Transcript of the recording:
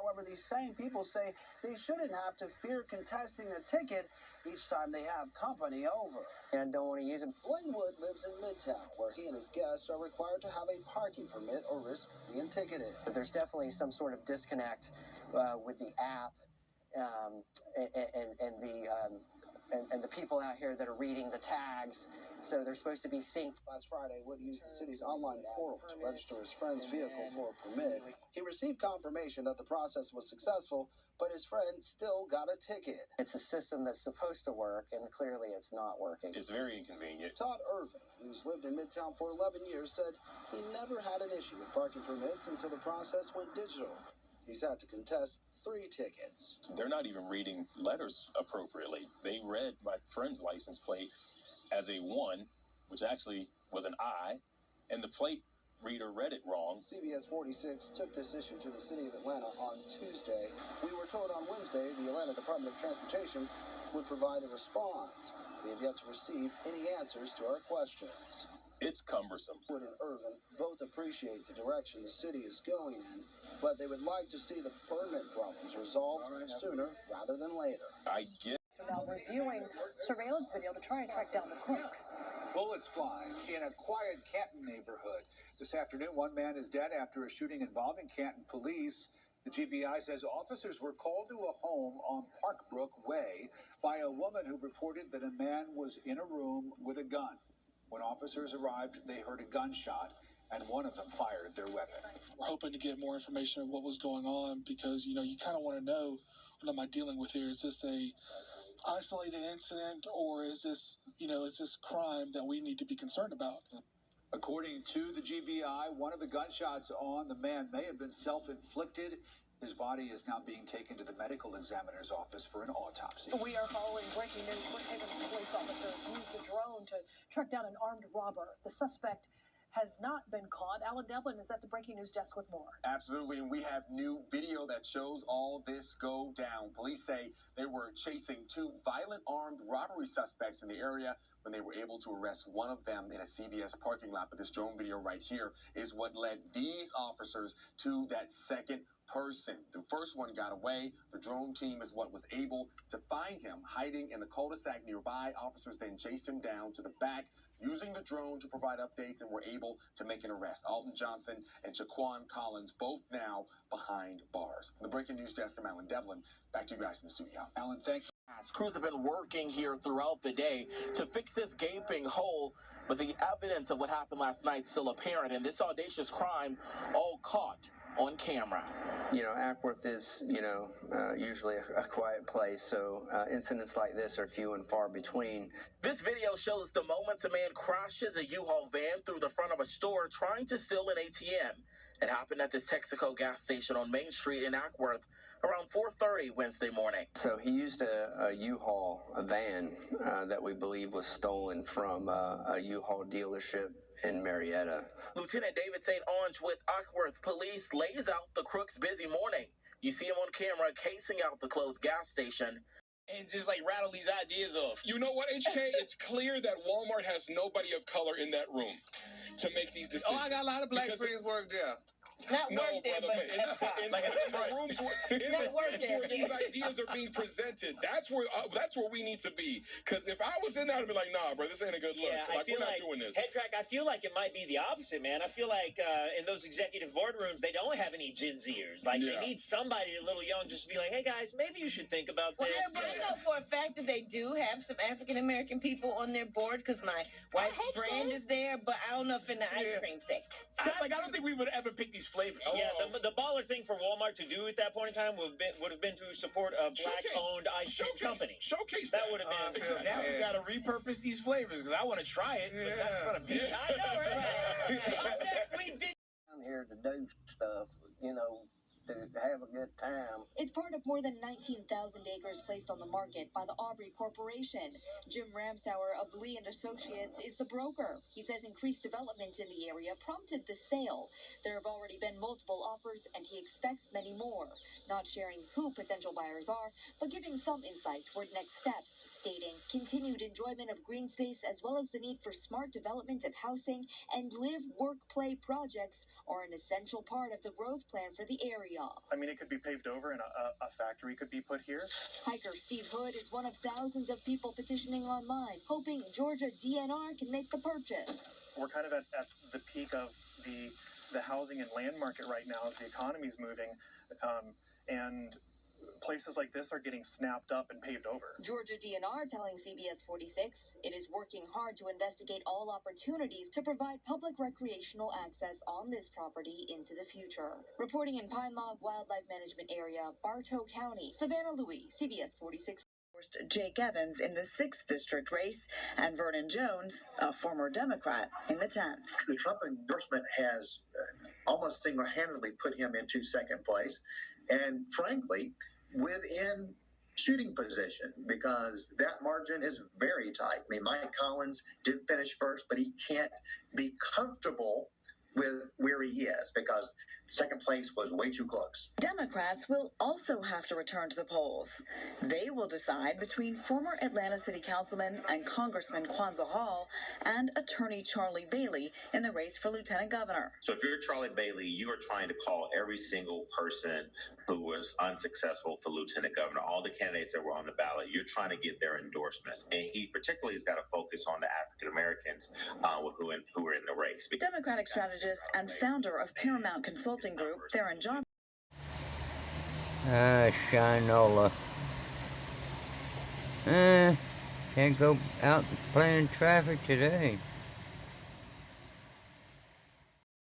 However, these same people say they shouldn't have to fear contesting a ticket each time they have company over. And don't want to use it. Blaine Wood lives in Midtown, where he and his guests are required to have a parking permit or risk being ticketed. But there's definitely some sort of disconnect with the app and the people out here that are reading the tags. So they're supposed to be synced. Last Friday, Wood used the city's online portal to register his friend's vehicle for a permit. He received confirmation that the process was successful, but his friend still got a ticket. It's a system that's supposed to work, and clearly it's not working. It's very inconvenient. Todd Irvin, who's lived in Midtown for 11 years, said he never had an issue with parking permits until the process went digital. He's had to contest 3 tickets. They're not even reading letters appropriately. They read my friend's license plate as a 1, which actually was an I, and the plate reader read it wrong. CBS 46 took this issue to the city of Atlanta on Tuesday. We were told on Wednesday the Atlanta Department of Transportation would provide a response. We have yet to receive any answers to our questions. It's cumbersome. Wood and Irvin both appreciate the direction the city is going in, but they would like to see the permit problems resolved sooner rather than later. I get. Now reviewing surveillance video to try and track down the crooks. Bullets flying in a quiet Canton neighborhood. This afternoon, one man is dead after a shooting involving Canton police. The GBI says officers were called to a home on Parkbrook Way by a woman who reported that a man was in a room with a gun. When officers arrived, they heard a gunshot, and one of them fired their weapon. We're hoping to get more information on what was going on because, you kind of want to know, what am I dealing with here? Is this a isolated incident, or is this, is this crime that we need to be concerned about? According to the GBI, one of the gunshots on the man may have been self-inflicted. His body is now being taken to the medical examiner's office for an autopsy. We are following breaking news. Brookhaven police officers used a drone to track down an armed robber. The suspect has not been caught. Alan Devlin is at the breaking news desk with more. Absolutely, and we have new video that shows all this go down. Police say they were chasing 2 violent armed robbery suspects in the area when they were able to arrest one of them in a CVS parking lot. But this drone video right here is what led these officers to that second person. The first one got away. The drone team is what was able to find him hiding in the cul-de-sac nearby. Officers then chased him down to the back, using the drone to provide updates, and were able to make an arrest. Alton Johnson and Jaquan Collins, both now behind bars. From the breaking news desk, I'm Alan Devlin. Back to you guys in the studio. Alan, thank you. Crews have been working here throughout the day to fix this gaping hole, but the evidence of what happened last night is still apparent, and this audacious crime all caught on camera. Acworth is, usually a quiet place, so incidents like this are few and far between. This video shows the moments a man crashes a U-Haul van through the front of a store trying to steal an ATM. It happened at this Texaco gas station on Main Street in Acworth around 4:30 Wednesday morning. So he used a U-Haul, a van that we believe was stolen from a U-Haul dealership in Marietta. Lieutenant David St. Onge with Acworth Police lays out the crook's busy morning. You see him on camera casing out the closed gas station. And just rattle these ideas off. You know what, HK? It's clear that Walmart has nobody of color in that room to make these decisions. Oh, I got a lot of black friends work there. Not work there, but in the rooms where these ideas are being presented, that's where we need to be. Because if I was in there, I'd be like, nah, bro, this ain't a good look. We're not doing this. Headcrack, I feel like it might be the opposite, man. I feel like in those executive boardrooms, they don't have any Gen Zers. They need somebody a little young just to be like, hey, guys, maybe you should think about this. But I know for a fact that they do have some African-American people on their board because my wife's friend is there, but I don't know if in the ice cream section. I don't think we would ever pick these flavors. Yeah, the baller thing for Walmart to do at that point in time would have been to support a black-owned ice cream company. Showcase that would have been. Now we got to repurpose these flavors because I want to try it, but not in front of people. I know, right? Up next, we did. I'm here to do stuff, to have a good time. It's part of more than 19,000 acres placed on the market by the Aubrey Corporation. Jim Ramsauer of Lee & Associates is the broker. He says increased development in the area prompted the sale. There have already been multiple offers, and he expects many more. Not sharing who potential buyers are, but giving some insight toward next steps, stating continued enjoyment of green space as well as the need for smart development of housing and live, work, play projects are an essential part of the growth plan for the area. area. I mean, it could be paved over and a factory could be put here. Hiker Steve Hood is one of thousands of people petitioning online, hoping Georgia DNR can make the purchase. We're kind of at the peak of the housing and land market right now as the economy's moving, and places like this are getting snapped up and paved over. Georgia DNR telling CBS 46 it is working hard to investigate all opportunities to provide public recreational access on this property into the future. Reporting in Pine Log Wildlife Management Area, Bartow County, Savannah Louie, CBS 46. Jake Evans in the 6th district race, and Vernon Jones, a former Democrat, in the 10th. The Trump endorsement has almost single-handedly put him into second place, and frankly, within shooting position, because that margin is very tight. I mean, Mike Collins did finish first, but he can't be comfortable with where he is because second place was way too close. Democrats will also have to return to the polls. They will decide between former Atlanta City Councilman and Congressman Kwanzaa Hall and attorney Charlie Bailey in the race for lieutenant governor. So if you're Charlie Bailey, you are trying to call every single person who was unsuccessful for lieutenant governor, all the candidates that were on the ballot, you're trying to get their endorsements. And he particularly has got to focus on the African Americans who are in the race. Democratic strategist and founder of Paramount Consulting Group, Theron Johnson. Shinola. Can't go out playing traffic today.